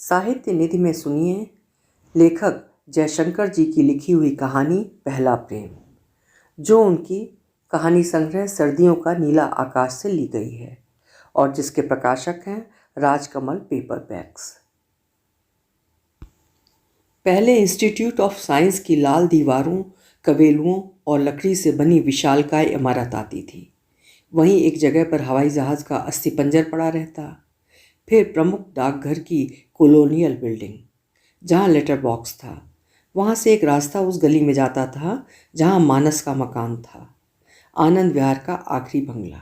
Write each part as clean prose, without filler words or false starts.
साहित्य निधि में सुनिए लेखक जयशंकर जी की लिखी हुई कहानी पहला प्रेम, जो उनकी कहानी संग्रह सर्दियों का नीला आकाश से ली गई है और जिसके प्रकाशक हैं राजकमल पेपरबैक्स। पहले इंस्टीट्यूट ऑफ साइंस की लाल दीवारों, कवेलुओं और लकड़ी से बनी विशालकाय इमारत आती थी। वहीं एक जगह पर हवाई जहाज़ का अस्थिपंजर पड़ा रहता। फिर प्रमुख डाकघर की कॉलोनियल बिल्डिंग, जहाँ लेटर बॉक्स था। वहाँ से एक रास्ता उस गली में जाता था जहाँ मानस का मकान था, आनंद विहार का आखिरी बंगला।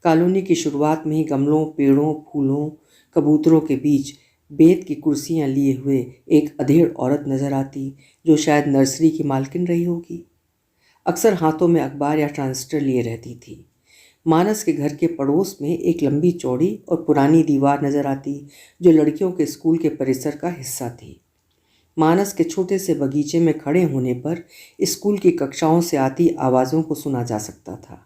कॉलोनी की शुरुआत में ही गमलों, पेड़ों, फूलों, कबूतरों के बीच बेत की कुर्सियाँ लिए हुए एक अधेड़ औरत नजर आती, जो शायद नर्सरी की मालकिन रही होगी। अक्सर हाथों में अखबार या ट्रांजिस्टर लिए रहती थी। मानस के घर के पड़ोस में एक लंबी चौड़ी और पुरानी दीवार नजर आती, जो लड़कियों के स्कूल के परिसर का हिस्सा थी। मानस के छोटे से बगीचे में खड़े होने पर स्कूल की कक्षाओं से आती आवाज़ों को सुना जा सकता था।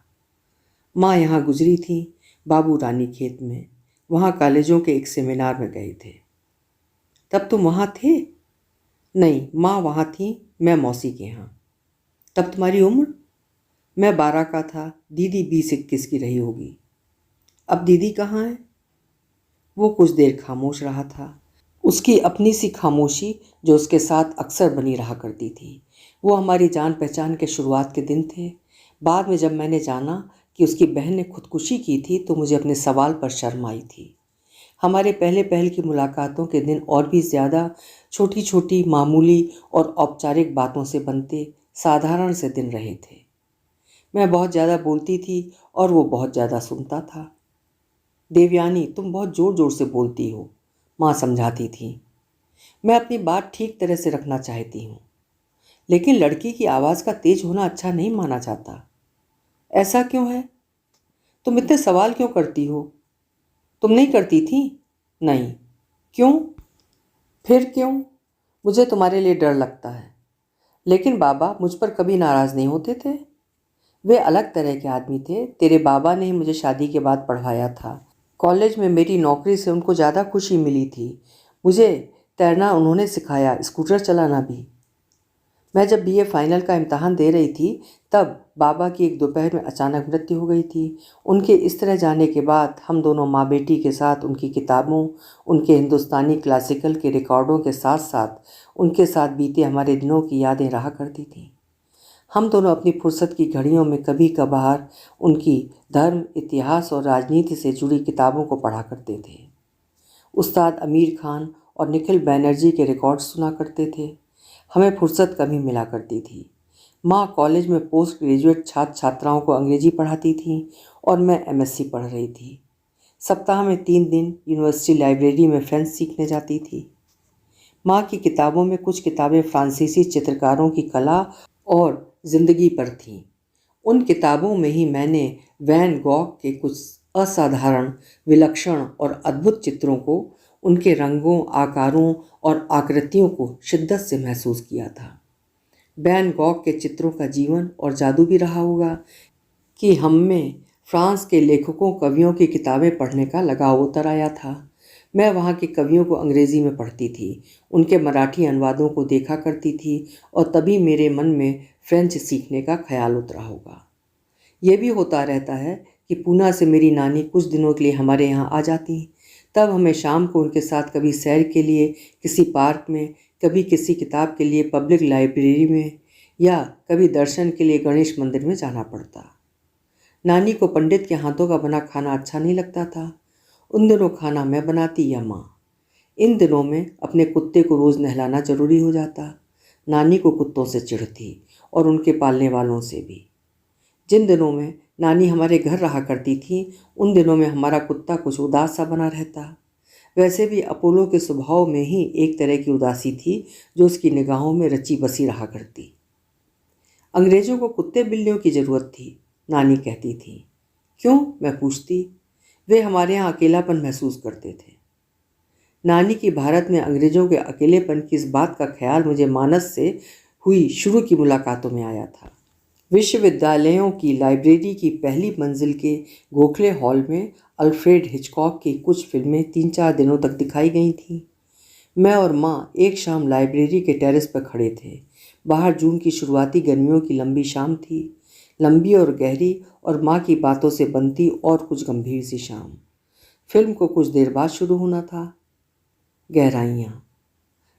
माँ यहाँ गुजरी थी, बाबू रानी खेत में, वहाँ कॉलेजों के एक सेमिनार में गए थे। तब तुम वहाँ थे? नहीं, माँ वहाँ थी, मैं मौसी के यहाँ। तब तुम्हारी उम्र? मैं 12 का था, दीदी 20-21 की रही होगी। अब दीदी कहाँ है? वो कुछ देर खामोश रहा था। उसकी अपनी सी खामोशी जो उसके साथ अक्सर बनी रहा करती थी। वो हमारी जान पहचान के शुरुआत के दिन थे। बाद में जब मैंने जाना कि उसकी बहन ने खुदकुशी की थी तो मुझे अपने सवाल पर शर्म आई थी। हमारे पहले पहल की मुलाकातों के दिन और भी ज़्यादा छोटी छोटी मामूली और औपचारिक बातों से बनते साधारण से दिन रहे थे। मैं बहुत ज़्यादा बोलती थी और वो बहुत ज़्यादा सुनता था। देवयानी, तुम बहुत ज़ोर ज़ोर से बोलती हो, माँ समझाती थी। मैं अपनी बात ठीक तरह से रखना चाहती हूँ, लेकिन लड़की की आवाज़ का तेज होना अच्छा नहीं माना जाता। ऐसा क्यों है? तुम इतने सवाल क्यों करती हो? तुम नहीं करती थी? नहीं। क्यों? फिर क्यों? मुझे तुम्हारे लिए डर लगता है। लेकिन बाबा मुझ पर कभी नाराज़ नहीं होते थे। वे अलग तरह के आदमी थे। तेरे बाबा ने ही मुझे शादी के बाद पढ़वाया था। कॉलेज में मेरी नौकरी से उनको ज़्यादा खुशी मिली थी। मुझे तैरना उन्होंने सिखाया, स्कूटर चलाना भी। मैं जब बीए फाइनल का इम्तहान दे रही थी तब बाबा की एक दोपहर में अचानक मृत्यु हो गई थी। उनके इस तरह जाने के बाद हम दोनों माँ बेटी के साथ उनकी किताबों, उनके हिंदुस्तानी क्लासिकल के रिकॉर्डों के साथ साथ उनके साथ बीते हमारे दिनों की यादें रहा करती थीं। हम दोनों अपनी फुर्सत की घड़ियों में कभी कभार उनकी धर्म, इतिहास और राजनीति से जुड़ी किताबों को पढ़ा करते थे। उस्ताद अमीर खान और निखिल बैनर्जी के रिकॉर्ड सुना करते थे। हमें फुर्सत कभी मिला करती थी। माँ कॉलेज में पोस्ट ग्रेजुएट छात्र छात्राओं को अंग्रेजी पढ़ाती थी और मैं एमएससी पढ़ रही थी। सप्ताह में 3 दिन यूनिवर्सिटी लाइब्रेरी में फ्रेंच सीखने जाती थी। माँ की किताबों में कुछ किताबें फ्रांसीसी चित्रकारों की कला और ज़िंदगी पर थीं। उन किताबों में ही मैंने वैन गॉग के कुछ असाधारण, विलक्षण और अद्भुत चित्रों को, उनके रंगों, आकारों और आकृतियों को शिद्दत से महसूस किया था। वैन गॉग के चित्रों का जीवन और जादू भी रहा होगा कि हम में फ्रांस के लेखकों, कवियों की किताबें पढ़ने का लगाव उतर आया था। मैं वहाँ के कवियों को अंग्रेज़ी में पढ़ती थी, उनके मराठी अनुवादों को देखा करती थी और तभी मेरे मन में फ्रेंच सीखने का ख्याल उतरा होगा। ये भी होता रहता है कि पूना से मेरी नानी कुछ दिनों के लिए हमारे यहाँ आ जाती। तब हमें शाम को उनके साथ कभी सैर के लिए किसी पार्क में, कभी किसी किताब के लिए पब्लिक लाइब्रेरी में या कभी दर्शन के लिए गणेश मंदिर में जाना पड़ता। नानी को पंडित के हाथों का बना खाना अच्छा नहीं लगता था। उन दिनों खाना मैं बनाती या माँ। इन दिनों में अपने कुत्ते को रोज़ नहलाना ज़रूरी हो जाता। नानी को कुत्तों से चिढ़ थी और उनके पालने वालों से भी। जिन दिनों में नानी हमारे घर रहा करती थी उन दिनों में हमारा कुत्ता कुछ उदास सा बना रहता। वैसे भी अपोलो के स्वभाव में ही एक तरह की उदासी थी जो उसकी निगाहों में रची बसी रहा करती। अंग्रेज़ों को कुत्ते बिल्लियों की ज़रूरत थी, नानी कहती थी। क्यों? मैं पूछती। वे हमारे यहाँ अकेलापन महसूस करते थे। नानी की भारत में अंग्रेज़ों के अकेलेपन की इस बात का ख्याल मुझे मानस से हुई शुरू की मुलाकातों में आया था। विश्वविद्यालयों की लाइब्रेरी की पहली मंजिल के गोखले हॉल में अल्फ्रेड हिचकॉक की कुछ फिल्में 3-4 दिनों तक दिखाई गई थीं। मैं और माँ एक शाम लाइब्रेरी के टेरेस पर खड़े थे। बाहर जून की शुरुआती गर्मियों की लंबी शाम थी, लंबी और गहरी, और माँ की बातों से बनती और कुछ गंभीर सी शाम। फिल्म को कुछ देर बाद शुरू होना था। गहराइयाँ,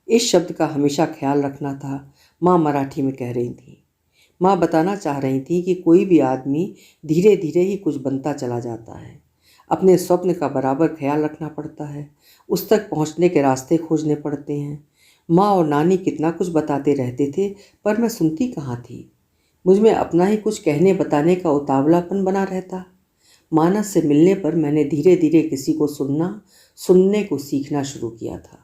इस शब्द का हमेशा ख्याल रखना था, माँ मराठी में कह रही थी। माँ बताना चाह रही थी कि कोई भी आदमी धीरे धीरे ही कुछ बनता चला जाता है। अपने स्वप्न का बराबर ख्याल रखना पड़ता है, उस तक पहुँचने के रास्ते खोजने पड़ते हैं। माँ और नानी कितना कुछ बताते रहते थे, पर मैं सुनती कहाँ थी। मुझ में अपना ही कुछ कहने बताने का उतावलापन बना रहता। मानस से मिलने पर मैंने धीरे धीरे किसी को सुनने को सीखना शुरू किया था।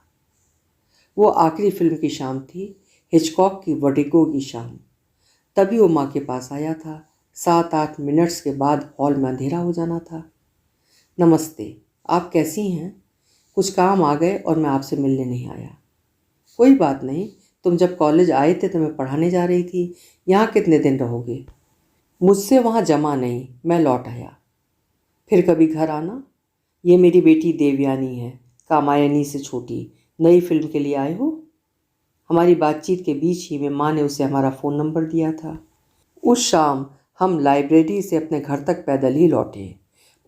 वो आखिरी फिल्म की शाम थी, हिचकॉक की वर्टिगो की शाम। तभी वो माँ के पास आया था। 7-8 मिनट्स के बाद हॉल में अंधेरा हो जाना था। नमस्ते, आप कैसी हैं? कुछ काम आ गए और मैं आपसे मिलने नहीं आया। कोई बात नहीं, तुम जब कॉलेज आए थे तो मैं पढ़ाने जा रही थी। यहाँ कितने दिन रहोगे? मुझसे वहाँ जमा नहीं, मैं लौट आया। फिर कभी घर आना। ये मेरी बेटी देवयानी है, कामायनी से छोटी। नई फिल्म के लिए आए हो? हमारी बातचीत के बीच ही में माँ ने उसे हमारा फ़ोन नंबर दिया था। उस शाम हम लाइब्रेरी से अपने घर तक पैदल ही लौटे।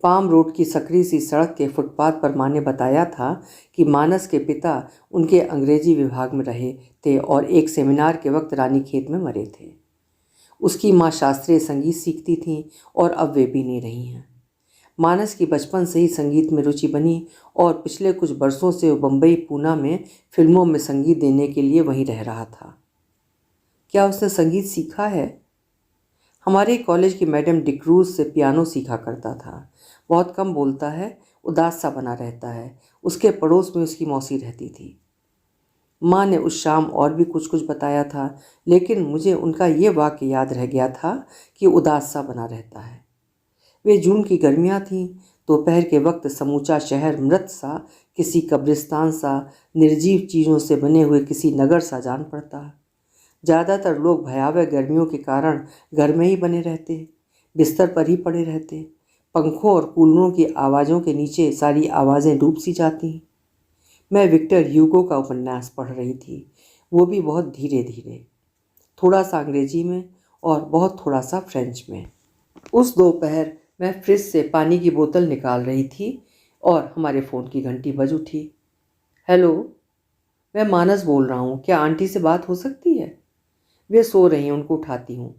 पाम रोड की सकरी सी सड़क के फुटपाथ पर माँ ने बताया था कि मानस के पिता उनके अंग्रेजी विभाग में रहे थे और एक सेमिनार के वक्त रानीखेत में मरे थे। उसकी माँ शास्त्रीय संगीत सीखती थीं और अब वे भी नहीं रही हैं। मानस की बचपन से ही संगीत में रुचि बनी और पिछले कुछ बरसों से वो बम्बई, पूना में फिल्मों में संगीत देने के लिए वहीं रह रहा था। क्या उसने संगीत सीखा है? हमारे कॉलेज की मैडम डिक्रूज से पियानो सीखा करता था। बहुत कम बोलता है, उदास सा बना रहता है। उसके पड़ोस में उसकी मौसी रहती थी। माँ ने उस शाम और भी कुछ कुछ बताया था, लेकिन मुझे उनका ये वाक्य याद रह गया था कि उदास सा बना रहता है। वे जून की गर्मियाँ थीं। दोपहर के वक्त समूचा शहर मृत सा, किसी कब्रिस्तान सा, निर्जीव चीज़ों से बने हुए किसी नगर सा जान पड़ता। ज़्यादातर लोग भयावह गर्मियों के कारण घर में ही बने रहते, बिस्तर पर ही पड़े रहते। पंखों और कूलरों की आवाज़ों के नीचे सारी आवाज़ें डूब सी जाती। मैं विक्टर ह्यूगो का उपन्यास पढ़ रही थी, वो भी बहुत धीरे धीरे, थोड़ा सा अंग्रेजी में और बहुत थोड़ा सा फ्रेंच में। उस दोपहर मैं फ्रिज से पानी की बोतल निकाल रही थी और हमारे फ़ोन की घंटी बज उठी। हेलो, मैं मानस बोल रहा हूँ, क्या आंटी से बात हो सकती है? वे सो रही हैं, उनको उठाती हूँ।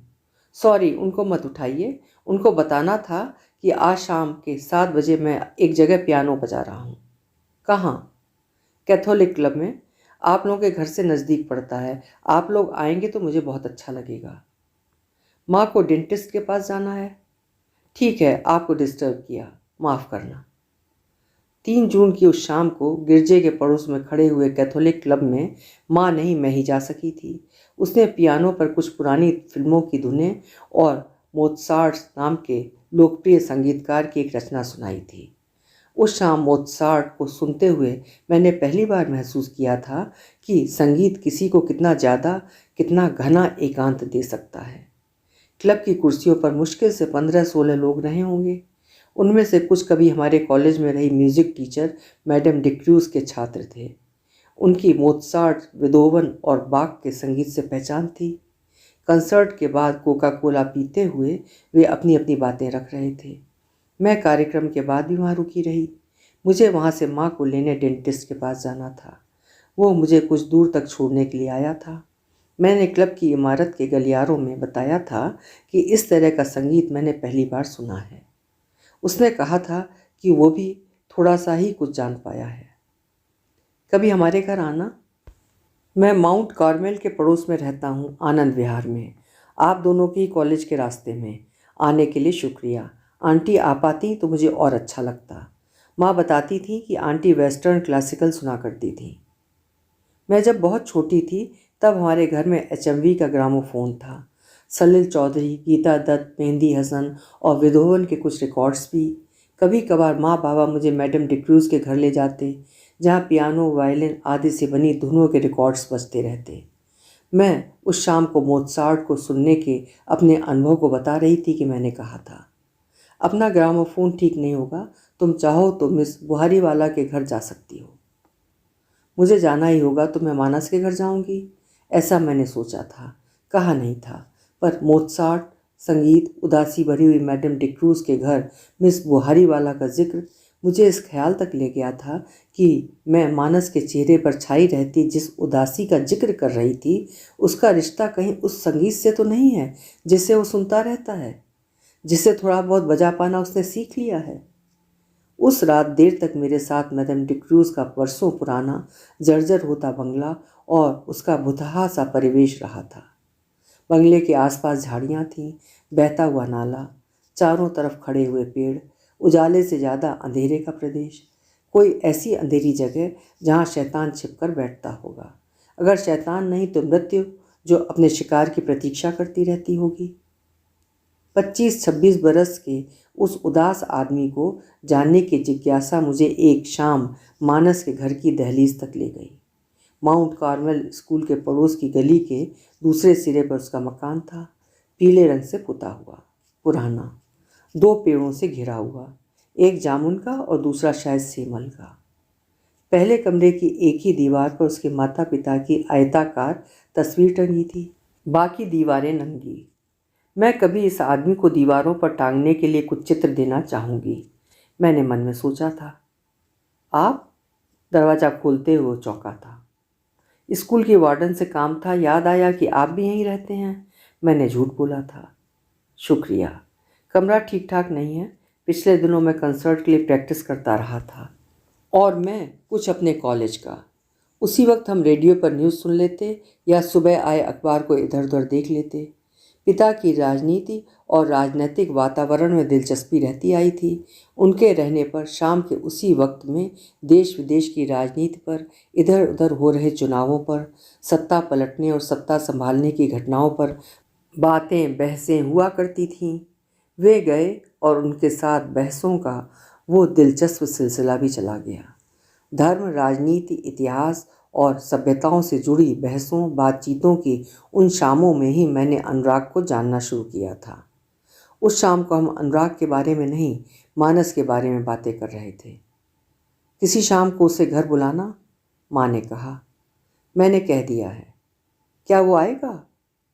सॉरी, उनको मत उठाइए, उनको बताना था कि आज शाम के 7 बजे मैं एक जगह पियानो बजा रहा हूँ। कहाँ? कैथोलिक क्लब में। आप लोगों के घर से नज़दीक पड़ता है। आप लोग आएंगे तो मुझे बहुत अच्छा लगेगा। माँ को डेंटिस्ट के पास जाना है। ठीक है, आपको डिस्टर्ब किया, माफ़ करना। 3 जून की उस शाम को गिरजे के पड़ोस में खड़े हुए कैथोलिक क्लब में माँ नहीं, मैं ही जा सकी थी। उसने पियानो पर कुछ पुरानी फिल्मों की धुनें और मोत्सार्ट नाम के लोकप्रिय संगीतकार की एक रचना सुनाई थी। उस शाम मोत्सार्ट को सुनते हुए मैंने पहली बार महसूस किया था कि संगीत किसी को कितना ज़्यादा, कितना घना एकांत दे सकता है। क्लब की कुर्सियों पर मुश्किल से 15-16 लोग रहे होंगे। उनमें से कुछ कभी हमारे कॉलेज में रही म्यूज़िक टीचर मैडम डिक्रूज के छात्र थे। उनकी मोत्सार्ट, बेथोवन और बाक के संगीत से पहचान थी। कंसर्ट के बाद कोका कोला पीते हुए वे अपनी अपनी बातें रख रहे थे। मैं कार्यक्रम के बाद भी वहाँ रुकी रही। मुझे वहाँ से माँ को लेने डेंटिस्ट के पास जाना था। वो मुझे कुछ दूर तक छोड़ने के लिए आया था। मैंने क्लब की इमारत के गलियारों में बताया था कि इस तरह का संगीत मैंने पहली बार सुना है। उसने कहा था कि वो भी थोड़ा सा ही कुछ जान पाया है। कभी हमारे घर आना। मैं माउंट कार्मेल के पड़ोस में रहता हूँ, आनंद विहार में। आप दोनों के ही कॉलेज के रास्ते में। आने के लिए शुक्रिया। आंटी आ पाती तो मुझे और अच्छा लगता। माँ बताती थी कि आंटी वेस्टर्न क्लासिकल सुना करती थी। मैं जब बहुत छोटी थी तब हमारे घर में HMV का ग्रामोफोन था। सलील चौधरी, गीता दत्त, मेहंदी हसन और विधोवन के कुछ रिकॉर्ड्स भी। कभी कभार माँ बाबा मुझे मैडम डिक्रूज के घर ले जाते, जहाँ पियानो, वायलिन आदि से बनी धुनों के रिकॉर्ड्स बजते रहते। मैं उस शाम को मोत्सार्ट को सुनने के अपने अनुभव को बता रही थी कि मैंने कहा था, अपना ग्रामोफोन ठीक नहीं होगा, तुम चाहो तो मिस बुहारीवाला के घर जा सकती हो। मुझे जाना ही होगा तो मैं मानस के घर जाऊंगी, ऐसा मैंने सोचा था, कहा नहीं था। पर मोत्सार्ट, संगीत, उदासी भरी हुई मैडम डिक्रूज के घर मिस बुहारीवाला का जिक्र मुझे इस ख्याल तक ले गया था कि मैं मानस के चेहरे पर छाई रहती जिस उदासी का जिक्र कर रही थी उसका रिश्ता कहीं उस संगीत से तो नहीं है जिसे वो सुनता रहता है, जिसे थोड़ा बहुत बजा पाना उसने सीख लिया है। उस रात देर तक मेरे साथ मैडम डिक्रूज का वर्षों पुराना जर्जर होता बंगला और उसका भुतहा सा परिवेश रहा था। बंगले के आसपास झाड़ियाँ थीं, बहता हुआ नाला, चारों तरफ खड़े हुए पेड़, उजाले से ज़्यादा अंधेरे का प्रदेश, कोई ऐसी अंधेरी जगह जहाँ शैतान छिपकर बैठता होगा। अगर शैतान नहीं तो मृत्यु, जो अपने शिकार की प्रतीक्षा करती रहती होगी। 25-26 बरस के उस उदास आदमी को जानने की जिज्ञासा मुझे एक शाम मानस के घर की दहलीज तक ले गई। माउंट कार्मेल स्कूल के पड़ोस की गली के दूसरे सिरे पर उसका मकान था, पीले रंग से पुता हुआ, पुराना, 2 पेड़ों से घिरा हुआ, एक जामुन का और दूसरा शायद सेमल का। पहले कमरे की एक ही दीवार पर उसके माता पिता की आयताकार तस्वीर टंगी थी, बाकी दीवारें नंगी। मैं कभी इस आदमी को दीवारों पर टांगने के लिए कुछ चित्र देना चाहूँगी, मैंने मन में सोचा था। आप? दरवाज़ा खोलते हुए चौंका था। स्कूल की वार्डन से काम था, याद आया कि आप भी यहीं रहते हैं। मैंने झूठ बोला था। शुक्रिया, कमरा ठीक ठाक नहीं है, पिछले दिनों मैं कंसर्ट के लिए प्रैक्टिस करता रहा था और मैं कुछ अपने कॉलेज का। उसी वक्त हम रेडियो पर न्यूज़ सुन लेते या सुबह आए अखबार को इधर उधर देख लेते। पिता की राजनीति और राजनीतिक वातावरण में दिलचस्पी रहती आई थी। उनके रहने पर शाम के उसी वक्त में देश विदेश की राजनीति पर, इधर उधर हो रहे चुनावों पर, सत्ता पलटने और सत्ता संभालने की घटनाओं पर बातें बहसें हुआ करती थीं। वे गए और उनके साथ बहसों का वो दिलचस्प सिलसिला भी चला गया। धर्म, राजनीति, इतिहास और सभ्यताओं से जुड़ी बहसों बातचीतों की उन शामों में ही मैंने अनुराग को जानना शुरू किया था। उस शाम को हम अनुराग के बारे में नहीं, मानस के बारे में बातें कर रहे थे। किसी शाम को उसे घर बुलाना, माँ ने कहा। मैंने कह दिया है। क्या वो आएगा?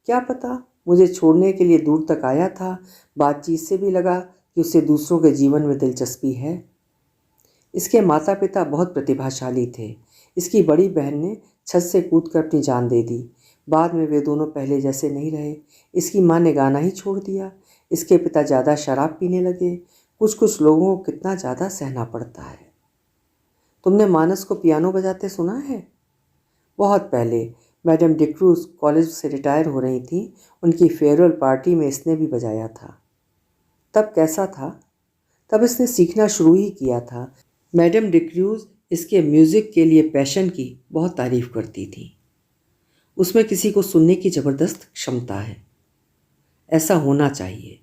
क्या पता, मुझे छोड़ने के लिए दूर तक आया था। बातचीत से भी लगा कि उसे दूसरों के जीवन में दिलचस्पी है। इसके माता पिता बहुत प्रतिभाशाली थे। इसकी बड़ी बहन ने छत से कूदकर अपनी जान दे दी। बाद में वे दोनों पहले जैसे नहीं रहे। इसकी माँ ने गाना ही छोड़ दिया। इसके पिता ज़्यादा शराब पीने लगे। कुछ कुछ लोगों को कितना ज़्यादा सहना पड़ता है। तुमने मानस को पियानो बजाते सुना है? बहुत पहले, मैडम डिक्रूज कॉलेज से रिटायर हो रही थी। उनकी फेयरवेल पार्टी में इसने भी बजाया था। तब कैसा था? तब इसने सीखना शुरू ही किया था। मैडम डिक्रूज इसके म्यूज़िक के लिए पैशन की बहुत तारीफ़ करती थी। उसमें किसी को सुनने की ज़बरदस्त क्षमता है। ऐसा होना चाहिए।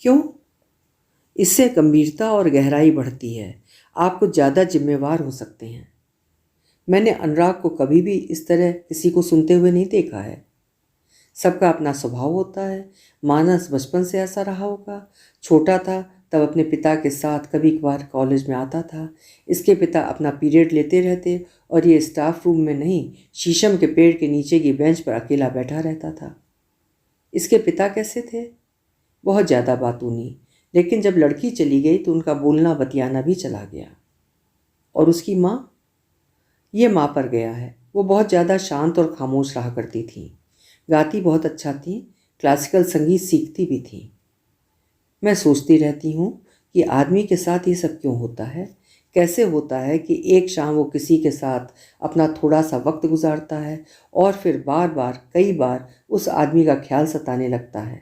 क्यों? इससे गंभीरता और गहराई बढ़ती है। आप कुछ ज़्यादा जिम्मेवार हो सकते हैं। मैंने अनुराग को कभी भी इस तरह किसी को सुनते हुए नहीं देखा है। सबका अपना स्वभाव होता है। मानस बचपन से ऐसा रहा होगा। छोटा था तब अपने पिता के साथ कभी कभार कॉलेज में आता था। इसके पिता अपना पीरियड लेते रहते और ये स्टाफ रूम में नहीं, शीशम के पेड़ के नीचे की बेंच पर अकेला बैठा रहता था। इसके पिता कैसे थे? बहुत ज़्यादा बातूनी, लेकिन जब लड़की चली गई तो उनका बोलना बतियाना भी चला गया। और उसकी माँ? ये माँ पर गया है। वो बहुत ज़्यादा शांत और खामोश रहा करती थी। गाती बहुत अच्छा थी, क्लासिकल संगीत सीखती भी थी। मैं सोचती रहती हूँ कि आदमी के साथ ये सब क्यों होता है। कैसे होता है कि एक शाम वो किसी के साथ अपना थोड़ा सा वक्त गुजारता है और फिर बार बार कई बार उस आदमी का ख्याल सताने लगता है।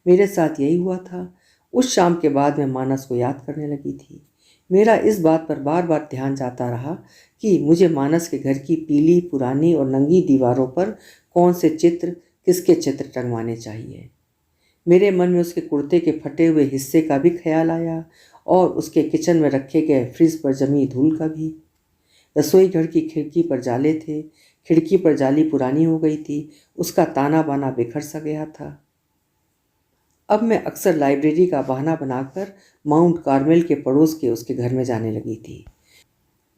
मेरे साथ यही हुआ था। उस शाम के बाद मैं मानस को याद करने लगी थी। मेरा इस बात पर बार बार ध्यान जाता रहा कि मुझे मानस के घर की पीली, पुरानी और नंगी दीवारों पर कौन से चित्र, किसके चित्र टंगवाने चाहिए। मेरे मन में उसके कुर्ते के फटे हुए हिस्से का भी ख्याल आया और उसके किचन में रखे गए फ्रिज पर जमी धूल का भी। रसोई घर की खिड़की पर जाले थे। खिड़की पर जाली पुरानी हो गई थी। उसका ताना बाना बिखर सा गया था। अब मैं अक्सर लाइब्रेरी का बहाना बनाकर माउंट कार्मेल के पड़ोस के उसके घर में जाने लगी थी।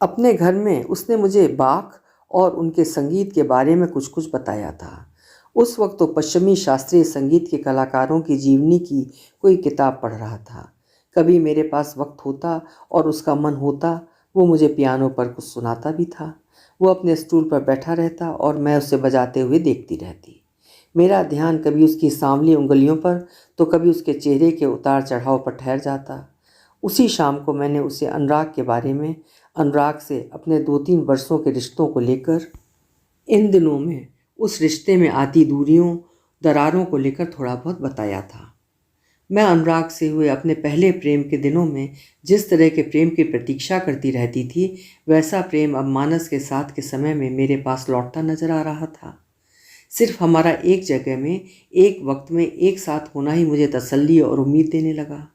अपने घर में उसने मुझे बाख और उनके संगीत के बारे में कुछ कुछ बताया था। उस वक्त तो पश्चिमी शास्त्रीय संगीत के कलाकारों की जीवनी की कोई किताब पढ़ रहा था। कभी मेरे पास वक्त होता और उसका मन होता, वो मुझे पियानो पर कुछ सुनाता भी था। वो अपने स्टूल पर बैठा रहता और मैं उसे बजाते हुए देखती रहती। मेरा ध्यान कभी उसकी सांवली उंगलियों पर तो कभी उसके चेहरे के उतार चढ़ाव पर ठहर जाता। उसी शाम को मैंने उसे अनुराग के बारे में, अनुराग से अपने 2-3 वर्षों के रिश्तों को लेकर, इन दिनों में उस रिश्ते में आती दूरियों, दरारों को लेकर थोड़ा बहुत बताया था। मैं अनुराग से हुए अपने पहले प्रेम के दिनों में जिस तरह के प्रेम की प्रतीक्षा करती रहती थी, वैसा प्रेम अब मानस के साथ के समय में मेरे पास लौटता नजर आ रहा था। सिर्फ हमारा एक जगह में, एक वक्त में एक साथ होना ही मुझे तसल्ली और उम्मीद देने लगा।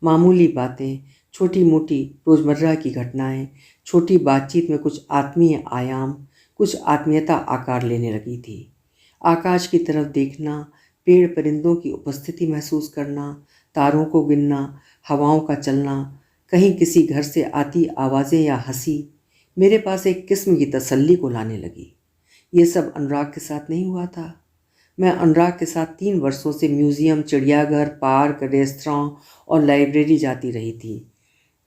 मामूली बातें, छोटी मोटी रोज़मर्रा की घटनाएं, छोटी बातचीत में कुछ आत्मीय आयाम, कुछ आत्मीयता आकार लेने लगी थी। आकाश की तरफ देखना, पेड़ परिंदों की उपस्थिति महसूस करना, तारों को गिनना, हवाओं का चलना, कहीं किसी घर से आती आवाज़ें या हंसी मेरे पास एक किस्म की तसल्ली को लाने लगी। ये सब अनुराग के साथ नहीं हुआ था। मैं अनुराग के साथ 3 वर्षों से म्यूज़ियम, चिड़ियाघर, पार्क, रेस्तरां और लाइब्रेरी जाती रही थी।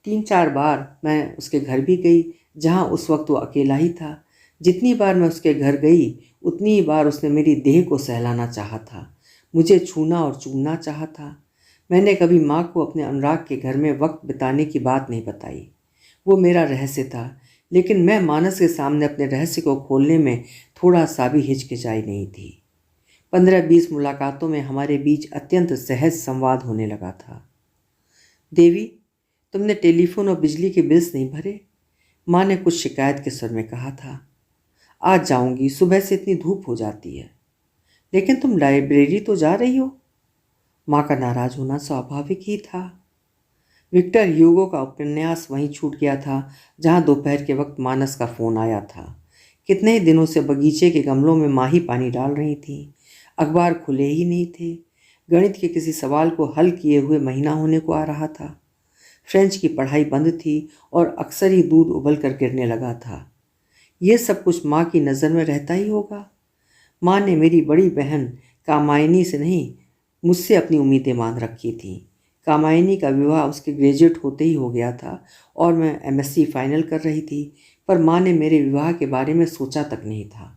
3-4 बार मैं उसके घर भी गई, जहाँ उस वक्त वो अकेला ही था। जितनी बार मैं उसके घर गई, उतनी ही बार उसने मेरी देह को सहलाना चाहा था, मुझे छूना और चूमना चाहा था। मैंने कभी माँ को अपने अनुराग के घर में वक्त बिताने की बात नहीं बताई। वो मेरा रहस्य था, लेकिन मैं मानस के सामने अपने रहस्य को खोलने में थोड़ा सा भी हिचकिचाई नहीं थी। 15-20 मुलाकातों में हमारे बीच अत्यंत सहज संवाद होने लगा था। देवी, तुमने टेलीफोन और बिजली के बिल्स नहीं भरे? माँ ने कुछ शिकायत के स्वर में कहा था। आज जाऊंगी, सुबह से इतनी धूप हो जाती है। लेकिन तुम लाइब्रेरी तो जा रही हो। माँ का नाराज होना स्वाभाविक ही था। विक्टर ह्यूगो का उपन्यास वहीं छूट गया था जहाँ दोपहर के वक्त मानस का फोन आया था। कितने ही दिनों से बगीचे के गमलों में माँ ही पानी डाल रही थी। अखबार खुले ही नहीं थे। गणित के किसी सवाल को हल किए हुए महीना होने को आ रहा था। फ्रेंच की पढ़ाई बंद थी और अक्सर ही दूध उबल कर गिरने लगा था। ये सब कुछ माँ की नज़र में रहता ही होगा। माँ ने मेरी बड़ी बहन कामायनी से नहीं, मुझसे अपनी उम्मीदें मान रखी थी। कामायनी का विवाह उसके ग्रेजुएट होते ही हो गया था और मैं एमएससी फाइनल कर रही थी, पर माँ ने मेरे विवाह के बारे में सोचा तक नहीं था।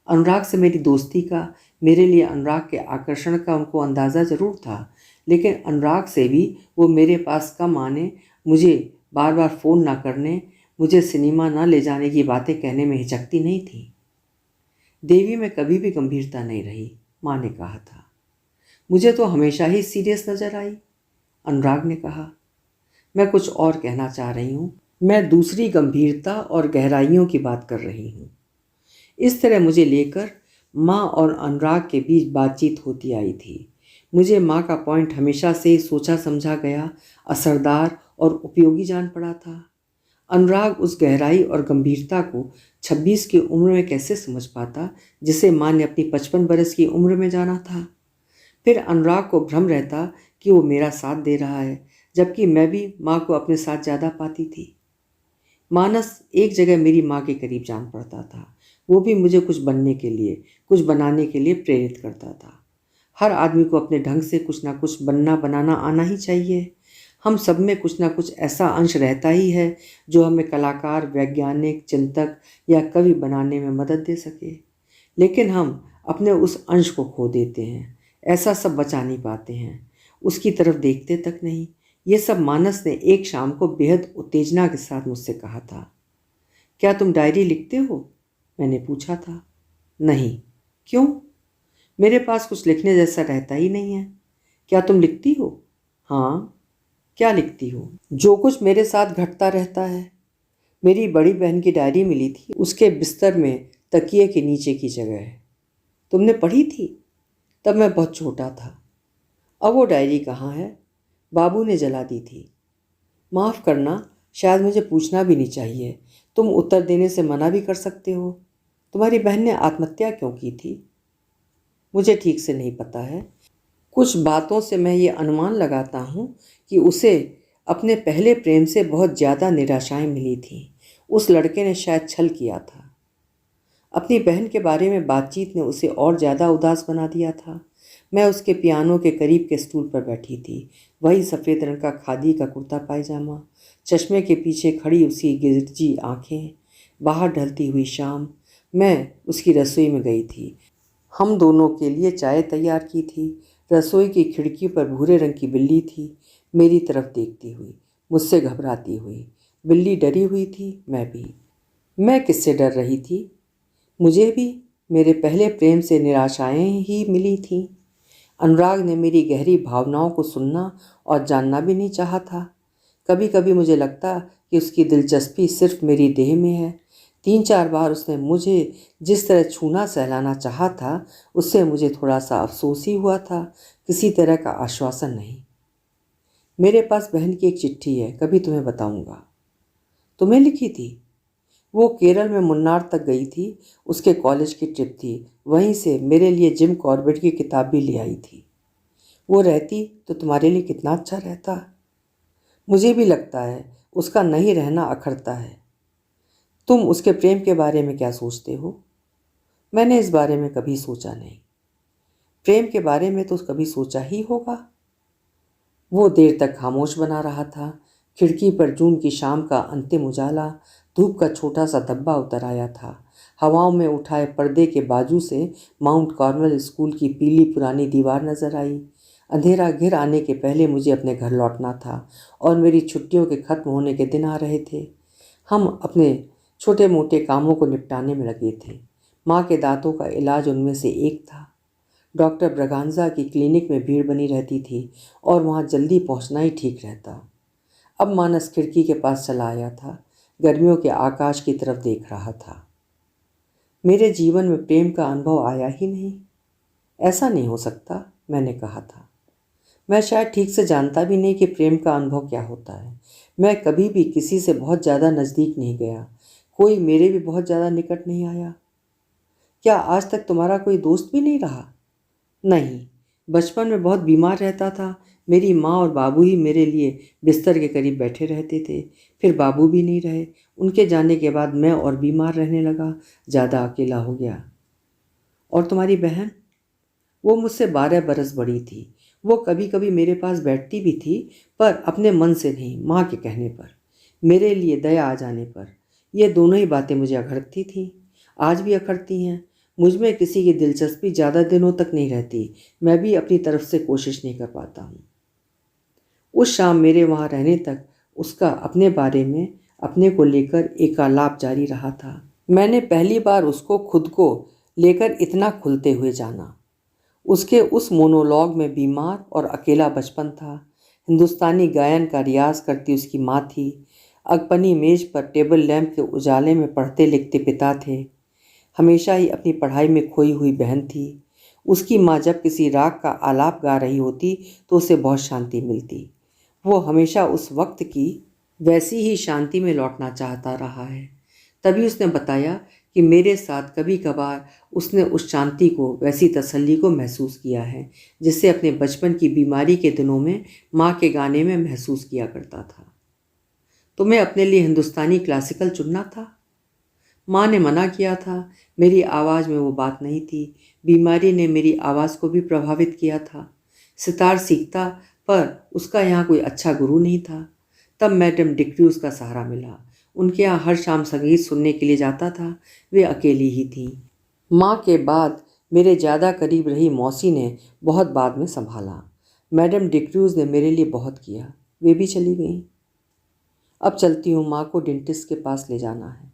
अनुराग से मेरी दोस्ती का, मेरे लिए अनुराग के आकर्षण का उनको अंदाज़ा ज़रूर था, लेकिन अनुराग से भी वो मेरे पास कम आने, मुझे बार बार फ़ोन ना करने, मुझे सिनेमा ना ले जाने की बातें कहने में हिचकती नहीं थी। देवी में कभी भी गंभीरता नहीं रही, माँ ने कहा था। मुझे तो हमेशा ही सीरियस नज़र आई, अनुराग ने कहा। मैं कुछ और कहना चाह रही हूँ। मैं दूसरी गंभीरता और गहराइयों की बात कर रही हूँ। इस तरह मुझे लेकर माँ और अनुराग के बीच बातचीत होती आई थी। मुझे माँ का पॉइंट हमेशा से ही सोचा समझा गया, असरदार और उपयोगी जान पड़ा था। अनुराग उस गहराई और गंभीरता को 26 की उम्र में कैसे समझ पाता, जिसे माँ ने अपनी 55 बरस की उम्र में जाना था। फिर अनुराग को भ्रम रहता कि वो मेरा साथ दे रहा है, जबकि मैं भी माँ को अपने साथ ज़्यादा पाती थी। मानस एक जगह मेरी माँ के करीब जान पड़ता था। वो भी मुझे कुछ बनने के लिए, कुछ बनाने के लिए प्रेरित करता था। हर आदमी को अपने ढंग से कुछ ना कुछ बनना बनाना आना ही चाहिए। हम सब में कुछ ना कुछ ऐसा अंश रहता ही है जो हमें कलाकार, वैज्ञानिक, चिंतक या कवि बनाने में मदद दे सके। लेकिन हम अपने उस अंश को खो देते हैं, ऐसा सब बचा नहीं पाते हैं, उसकी तरफ देखते तक नहीं। ये सब मानस ने एक शाम को बेहद उत्तेजना के साथ मुझसे कहा था। क्या तुम डायरी लिखते हो? मैंने पूछा था। नहीं। क्यों? मेरे पास कुछ लिखने जैसा रहता ही नहीं है। क्या तुम लिखती हो? हाँ। क्या लिखती हो? जो कुछ मेरे साथ घटता रहता है। मेरी बड़ी बहन की डायरी मिली थी, उसके बिस्तर में तकिए के नीचे की जगह है। तुमने पढ़ी थी? तब मैं बहुत छोटा था। अब वो डायरी कहाँ है? बाबू ने जला दी थी। माफ़ करना, शायद मुझे पूछना भी नहीं चाहिए। तुम उत्तर देने से मना भी कर सकते हो। तुम्हारी बहन ने आत्महत्या क्यों की थी? मुझे ठीक से नहीं पता है। कुछ बातों से मैं ये अनुमान लगाता हूँ कि उसे अपने पहले प्रेम से बहुत ज़्यादा निराशाएं मिली थीं। उस लड़के ने शायद छल किया था। अपनी बहन के बारे में बातचीत ने उसे और ज़्यादा उदास बना दिया था। मैं उसके पियानो के करीब के स्टूल पर बैठी थी। वही सफ़ेद रंग का खादी का कुर्ता पायजामा, चश्मे के पीछे खड़ी उसकी गिरजी आंखें। बाहर ढलती हुई शाम। मैं उसकी रसोई में गई थी। हम दोनों के लिए चाय तैयार की थी। रसोई की खिड़की पर भूरे रंग की बिल्ली थी, मेरी तरफ देखती हुई, मुझसे घबराती हुई। बिल्ली डरी हुई थी, मैं भी। मैं किससे डर रही थी? मुझे भी मेरे पहले प्रेम से निराशाएं ही मिली थीं। अनुराग ने मेरी गहरी भावनाओं को सुनना और जानना भी नहीं चाहा था। कभी कभी मुझे लगता कि उसकी दिलचस्पी सिर्फ मेरी देह में है। 3-4 बार उसने मुझे जिस तरह छूना सहलाना चाहा था, उससे मुझे थोड़ा सा अफसोस ही हुआ था, किसी तरह का आश्वासन नहीं। मेरे पास बहन की एक चिट्ठी है, कभी तुम्हें बताऊंगा। तुम्हें लिखी थी? वो केरल में मुन्नार तक गई थी, उसके कॉलेज की ट्रिप थी। वहीं से मेरे लिए जिम कॉर्बेट की किताब भी ले आई थी। वो रहती तो तुम्हारे लिए कितना अच्छा रहता। मुझे भी लगता है उसका नहीं रहना अखरता है। तुम उसके प्रेम के बारे में क्या सोचते हो? मैंने इस बारे में कभी सोचा नहीं। प्रेम के बारे में तो कभी सोचा ही होगा। वो देर तक खामोश बना रहा था। खिड़की पर जून की शाम का अंतिम उजाला, धूप का छोटा सा धब्बा उतर आया था। हवाओं में उठाए पर्दे के बाजू से माउंट कार्मल स्कूल की पीली पुरानी दीवार नजर आई। अंधेरा घिर आने के पहले मुझे अपने घर लौटना था और मेरी छुट्टियों के खत्म होने के दिन आ रहे थे। हम अपने छोटे मोटे कामों को निपटाने में लगे थे। माँ के दांतों का इलाज उनमें से एक था। डॉक्टर ब्रगांजा की क्लिनिक में भीड़ बनी रहती थी और वहाँ जल्दी पहुँचना ही ठीक रहता। अब मानस खिड़की के पास चला आया था, गर्मियों के आकाश की तरफ देख रहा था। मेरे जीवन में प्रेम का अनुभव आया ही नहीं। ऐसा नहीं हो सकता, मैंने कहा था। मैं शायद ठीक से जानता भी नहीं कि प्रेम का अनुभव क्या होता है। मैं कभी भी किसी से बहुत ज़्यादा नज़दीक नहीं गया, कोई मेरे भी बहुत ज़्यादा निकट नहीं आया। क्या आज तक तुम्हारा कोई दोस्त भी नहीं रहा? नहीं, बचपन में बहुत बीमार रहता था। मेरी माँ और बाबू ही मेरे लिए बिस्तर के करीब बैठे रहते थे। फिर बाबू भी नहीं रहे। उनके जाने के बाद मैं और बीमार रहने लगा, ज़्यादा अकेला हो गया। और तुम्हारी बहन? वो मुझसे 12 बरस बड़ी थी। वो कभी कभी मेरे पास बैठती भी थी, पर अपने मन से नहीं, माँ के कहने पर, मेरे लिए दया आ जाने पर। ये दोनों ही बातें मुझे अखरती थीं, आज भी अखरती हैं। मुझ में किसी की दिलचस्पी ज़्यादा दिनों तक नहीं रहती। मैं भी अपनी तरफ से कोशिश नहीं कर पाता हूँ। उस शाम मेरे वहाँ रहने तक उसका अपने बारे में, अपने को लेकर एकालाप जारी रहा था। मैंने पहली बार उसको खुद को लेकर इतना खुलते हुए जाना। उसके उस मोनोलॉग में बीमार और अकेला बचपन था। हिंदुस्तानी गायन का रियाज करती उसकी माँ थी। अगपनी मेज पर टेबल लैंप के उजाले में पढ़ते लिखते पिता थे। हमेशा ही अपनी पढ़ाई में खोई हुई बहन थी। उसकी माँ जब किसी राग का आलाप गा रही होती तो उसे बहुत शांति मिलती। वो हमेशा उस वक्त की वैसी ही शांति में लौटना चाहता रहा है। तभी उसने बताया कि मेरे साथ कभी कभार उसने उस शांति को, वैसी तसल्ली को महसूस किया है जिससे अपने बचपन की बीमारी के दिनों में माँ के गाने में महसूस किया करता था। तुम्हें अपने लिए हिंदुस्तानी क्लासिकल चुनना था। माँ ने मना किया था। मेरी आवाज़ में वो बात नहीं थी। बीमारी ने मेरी आवाज़ को भी प्रभावित किया था। सितार सीखता, पर उसका यहाँ कोई अच्छा गुरु नहीं था। तब मैडम डिक्रूज़ का सहारा मिला। उनके यहाँ हर शाम संगीत सुनने के लिए जाता था। वे अकेली ही थीं। माँ के बाद मेरे ज़्यादा करीब रही मौसी ने बहुत बाद में संभाला। मैडम डिक्रूज़ ने मेरे लिए बहुत किया। वे भी चली गईं। अब चलती हूँ, माँ को डेंटिस्ट के पास ले जाना है।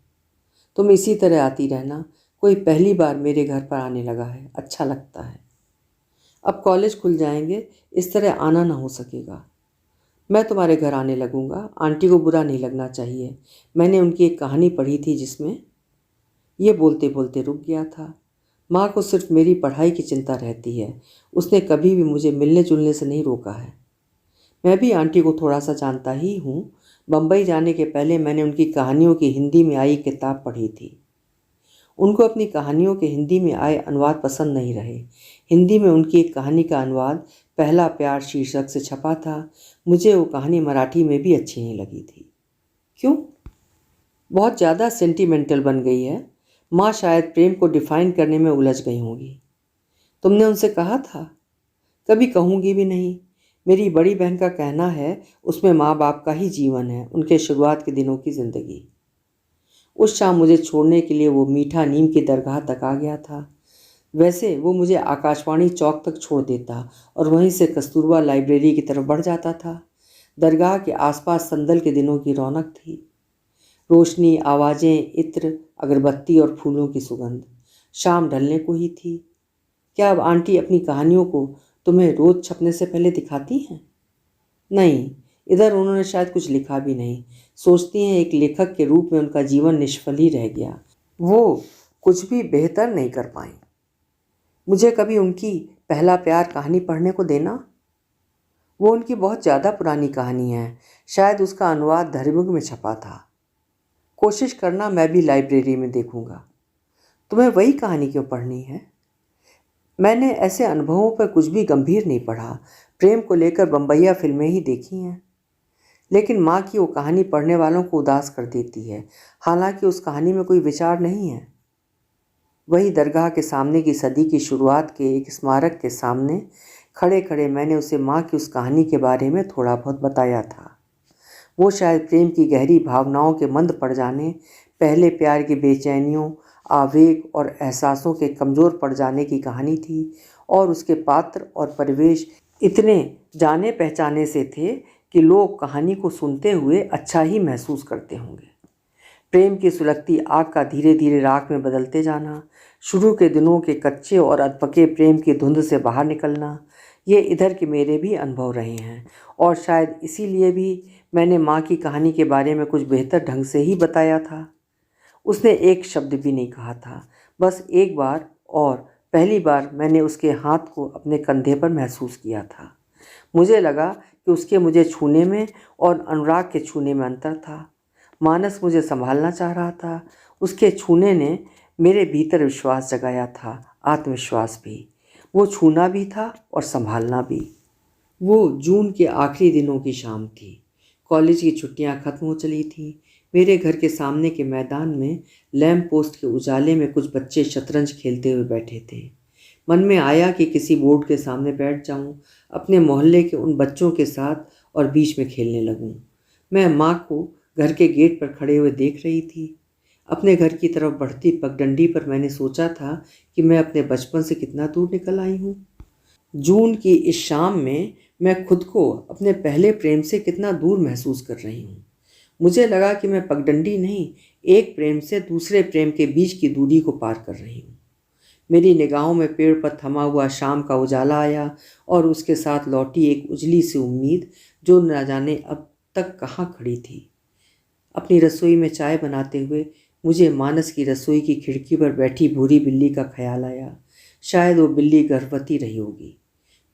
तुम इसी तरह आती रहना। कोई पहली बार मेरे घर पर आने लगा है, अच्छा लगता है। अब कॉलेज खुल जाएंगे, इस तरह आना ना हो सकेगा। मैं तुम्हारे घर आने लगूंगा, आंटी को बुरा नहीं लगना चाहिए। मैंने उनकी एक कहानी पढ़ी थी जिसमें। ये बोलते बोलते रुक गया था। माँ को सिर्फ मेरी पढ़ाई की चिंता रहती है। उसने कभी भी मुझे मिलने जुलने से नहीं रोका है। मैं भी आंटी को थोड़ा सा जानता ही हूँ। बम्बई जाने के पहले मैंने उनकी कहानियों की हिंदी में आई किताब पढ़ी थी। उनको अपनी कहानियों के हिंदी में आए अनुवाद पसंद नहीं रहे। हिंदी में उनकी एक कहानी का अनुवाद पहला प्यार शीर्षक से छपा था। मुझे वो कहानी मराठी में भी अच्छी नहीं लगी थी। क्यों? बहुत ज़्यादा सेंटिमेंटल बन गई है। माँ शायद प्रेम को डिफाइन करने में उलझ गई होंगी। तुमने उनसे कहा था? कभी कहूँगी भी नहीं। मेरी बड़ी बहन का कहना है उसमें माँ बाप का ही जीवन है, उनके शुरुआत के दिनों की ज़िंदगी। उस शाम मुझे छोड़ने के लिए वो मीठा नीम की दरगाह तक आ गया था। वैसे वो मुझे आकाशवाणी चौक तक छोड़ देता और वहीं से कस्तूरबा लाइब्रेरी की तरफ बढ़ जाता था। दरगाह के आसपास संदल के दिनों की रौनक थी। रोशनी, आवाज़ें, इत्र, अगरबत्ती और फूलों की सुगंध। शाम ढलने को ही थी। क्या अब आंटी अपनी कहानियों को तुम्हें रोज छपने से पहले दिखाती हैं? नहीं, इधर उन्होंने शायद कुछ लिखा भी नहीं। सोचती हैं एक लेखक के रूप में उनका जीवन निष्फल ही रह गया। वो कुछ भी बेहतर नहीं कर पाई। मुझे कभी उनकी पहला प्यार कहानी पढ़ने को देना। वो उनकी बहुत ज़्यादा पुरानी कहानी है। शायद उसका अनुवाद धर्मयुग में छपा था। कोशिश करना, मैं भी लाइब्रेरी में देखूंगा। तुम्हें वही कहानी क्यों पढ़नी है? मैंने ऐसे अनुभवों पर कुछ भी गंभीर नहीं पढ़ा। प्रेम को लेकर बम्बैया फिल्में ही देखी हैं। लेकिन माँ की वो कहानी पढ़ने वालों को उदास कर देती है। हालांकि उस कहानी में कोई विचार नहीं है। वही दरगाह के सामने की सदी की शुरुआत के एक स्मारक के सामने खड़े खड़े मैंने उसे माँ की उस कहानी के बारे में थोड़ा बहुत बताया था। वो शायद प्रेम की गहरी भावनाओं के मंद पड़ जाने, पहले प्यार की बेचैनियों, आवेग और एहसासों के कमज़ोर पड़ जाने की कहानी थी। और उसके पात्र और परिवेश इतने जाने पहचाने से थे कि लोग कहानी को सुनते हुए अच्छा ही महसूस करते होंगे। प्रेम की सुलगती आग का धीरे धीरे राख में बदलते जाना, शुरू के दिनों के कच्चे और अधपके प्रेम की धुंध से बाहर निकलना, ये इधर के मेरे भी अनुभव रहे हैं। और शायद इसीलिए भी मैंने माँ की कहानी के बारे में कुछ बेहतर ढंग से ही बताया था। उसने एक शब्द भी नहीं कहा था। बस एक बार, और पहली बार मैंने उसके हाथ को अपने कंधे पर महसूस किया था। मुझे लगा कि उसके मुझे छूने में और अनुराग के छूने में अंतर था। मानस मुझे संभालना चाह रहा था। उसके छूने ने मेरे भीतर विश्वास जगाया था, आत्मविश्वास भी। वो छूना भी था और संभालना भी। वो जून के आखिरी दिनों की शाम थी। कॉलेज की छुट्टियां खत्म हो चली थीं। मेरे घर के सामने के मैदान में लैंप पोस्ट के उजाले में कुछ बच्चे शतरंज खेलते हुए बैठे थे। मन में आया कि किसी बोर्ड के सामने बैठ जाऊं, अपने मोहल्ले के उन बच्चों के साथ और बीच में खेलने लगूं। मैं माँ को घर के गेट पर खड़े हुए देख रही थी। अपने घर की तरफ बढ़ती पगडंडी पर मैंने सोचा था कि मैं अपने बचपन से कितना दूर निकल आई हूँ। जून की इस शाम में मैं खुद को अपने पहले प्रेम से कितना दूर महसूस कर रही हूँ। मुझे लगा कि मैं पगडंडी नहीं, एक प्रेम से दूसरे प्रेम के बीच की दूरी को पार कर रही हूँ। मेरी निगाहों में पेड़ पर थमा हुआ शाम का उजाला आया और उसके साथ लौटी एक उजली सी उम्मीद जो न जाने अब तक कहाँ खड़ी थी। अपनी रसोई में चाय बनाते हुए मुझे मानस की रसोई की खिड़की पर बैठी भूरी बिल्ली का ख्याल आया। शायद वो बिल्ली गर्भवती रही होगी।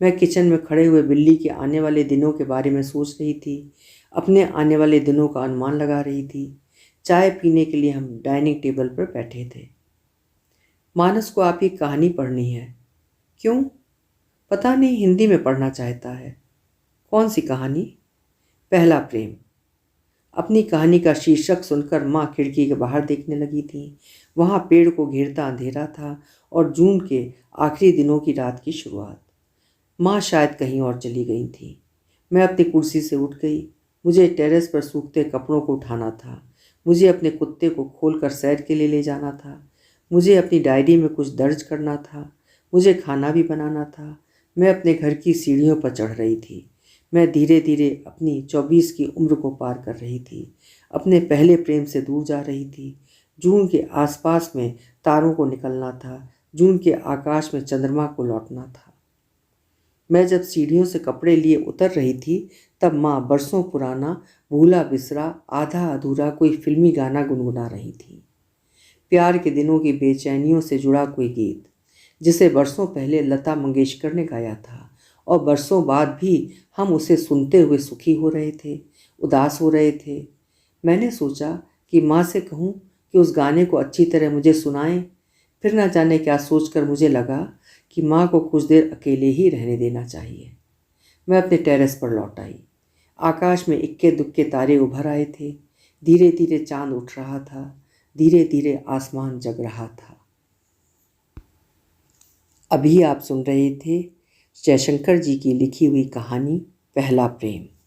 मैं किचन में खड़े हुए बिल्ली के आने वाले दिनों के बारे में सोच रही थी, अपने आने वाले दिनों का अनुमान लगा रही थी। चाय पीने के लिए हम डाइनिंग टेबल पर बैठे थे। मानस को आपकी कहानी पढ़नी है। क्यों? पता नहीं, हिंदी में पढ़ना चाहता है। कौन सी कहानी? पहला प्रेम। अपनी कहानी का शीर्षक सुनकर माँ खिड़की के बाहर देखने लगी थी। वहाँ पेड़ को घेरता अंधेरा था और जून के आखिरी दिनों की रात की शुरुआत। माँ शायद कहीं और चली गई थी। मैं अपनी कुर्सी से उठ गई। मुझे टेरेस पर सूखते कपड़ों को उठाना था। मुझे अपने कुत्ते को खोलकर सैर के लिए ले जाना था। मुझे अपनी डायरी में कुछ दर्ज करना था। मुझे खाना भी बनाना था। मैं अपने घर की सीढ़ियों पर चढ़ रही थी। मैं धीरे धीरे अपनी 24 की उम्र को पार कर रही थी। अपने पहले प्रेम से दूर जा रही थी। जून के आसपास में तारों को निकलना था। जून के आकाश में चंद्रमा को लौटना था। मैं जब सीढ़ियों से कपड़े लिए उतर रही थी तब माँ बरसों पुराना, भूला बिसरा, आधा अधूरा कोई फिल्मी गाना गुनगुना रही थी। प्यार के दिनों की बेचैनियों से जुड़ा कोई गीत जिसे बरसों पहले लता मंगेशकर ने गाया था और बरसों बाद भी हम उसे सुनते हुए सुखी हो रहे थे, उदास हो रहे थे। मैंने सोचा कि माँ से कहूँ कि उस गाने को अच्छी तरह मुझे सुनाएं। फिर न जाने क्या सोचकर मुझे लगा कि माँ को कुछ देर अकेले ही रहने देना चाहिए। मैं अपने टेरेस पर लौट आई। आकाश में इक्के दुक्के तारे उभर आए थे। धीरे धीरे चांद उठ रहा था। धीरे धीरे आसमान जग रहा था। अभी आप सुन रहे थे जयशंकर जी की लिखी हुई कहानी पहला प्रेम।